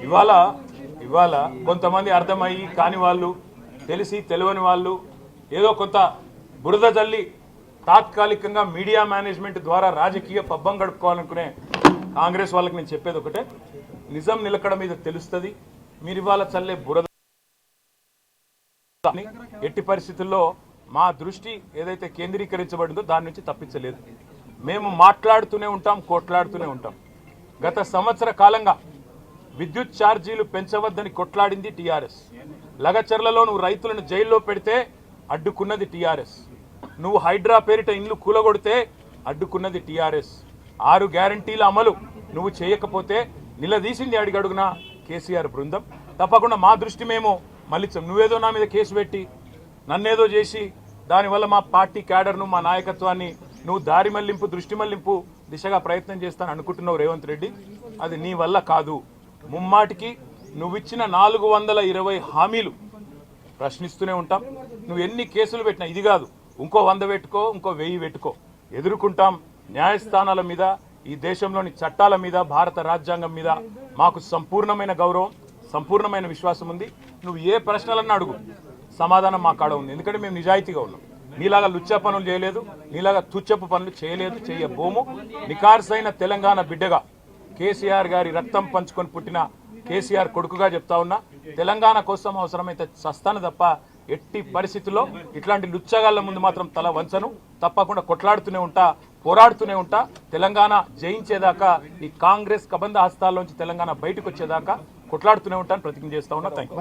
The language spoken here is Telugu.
ఇవాళ ఇవాళ కొంతమంది అర్థమయ్యి కాని వాళ్ళు, తెలిసి తెలియని వాళ్ళు ఏదో కొంత బురద జల్లి తాత్కాలికంగా మీడియా మేనేజ్మెంట్ ద్వారా రాజకీయ పబ్బం గడుపుకోవాలనుకునే కాంగ్రెస్ వాళ్ళకి నేను చెప్పేది ఒకటే, నిజం నిలకడ మీద తెలుస్తుంది. మీరు ఇవాళ చల్లే బురద ఎట్టి పరిస్థితుల్లో మా దృష్టి ఏదైతే కేంద్రీకరించబడిందో దాని నుంచి తప్పించలేదు. మేము మాట్లాడుతూనే ఉంటాం, కొట్లాడుతూనే ఉంటాం. గత సంవత్సర కాలంగా విద్యుత్ ఛార్జీలు పెంచవద్దని కొట్లాడింది టీఆర్ఎస్. లగచర్లలో నువ్వు రైతులను జైల్లో పెడితే అడ్డుకున్నది టీఆర్ఎస్. నువ్వు హైడ్రా పేరిట ఇండ్లు కూలగొడితే అడ్డుకున్నది టీఆర్ఎస్. 6 గ్యారంటీల అమలు నువ్వు చేయకపోతే నిలదీసింది అడిగడుగున కేసీఆర్ బృందం. తప్పకుండా మా దృష్టి మేము మళ్ళించాం. నువ్వేదో నా మీద కేసు పెట్టి నన్నేదో చేసి దానివల్ల మా పార్టీ క్యాడర్ను, మా నాయకత్వాన్ని నువ్వు దారి మళ్లింపు, దృష్టి మళ్లింపు దిశగా ప్రయత్నం చేస్తాను అనుకుంటున్నావు రేవంత్ రెడ్డి. అది నీ వల్ల కాదు. ముమ్మాటికి నువ్విచ్చిన 420 హామీలు ప్రశ్నిస్తూనే ఉంటాం. నువ్వు ఎన్ని కేసులు పెట్టినా, ఇది కాదు ఇంకో 100 పెట్టుకో, ఇంకో 1000 పెట్టుకో, ఎదుర్కొంటాం. న్యాయస్థానాల మీద, ఈ దేశంలోని చట్టాల మీద, భారత రాజ్యాంగం మీద మాకు సంపూర్ణమైన గౌరవం, సంపూర్ణమైన విశ్వాసం ఉంది. నువ్వు ఏ ప్రశ్నలన్నా అడుగు, సమాధానం మా కాడ ఉంది. ఎందుకంటే మేము నిజాయితీగా ఉన్నాం. నీలాగా లుచ్చ పనులు చేయలేదు, నీలాగా తుచ్చపు పనులు చేయలేదు, చేయబోము. నికార్సైన తెలంగాణ బిడ్డగా, కేసీఆర్ గారి రక్తం పంచుకొని పుట్టిన కేసీఆర్ కొడుకుగా చెప్తా ఉన్నా, తెలంగాణ కోసం అవసరమైతే చస్తాను తప్ప ఎట్టి పరిస్థితుల్లో ఇట్లాంటి లుచ్చగాళ్ళ ముందు మాత్రం తల వంచను. తప్పకుండా కొట్లాడుతూనే ఉంటా, పోరాడుతూనే ఉంటా. తెలంగాణ జయించేదాకా, ఈ కాంగ్రెస్ కబంధ హస్తాల్లోంచి తెలంగాణ బయటకు వచ్చేదాకా కొట్లాడుతూనే ఉంటాను, ప్రతిజ్ఞ చేస్తా ఉన్నా. Thank you.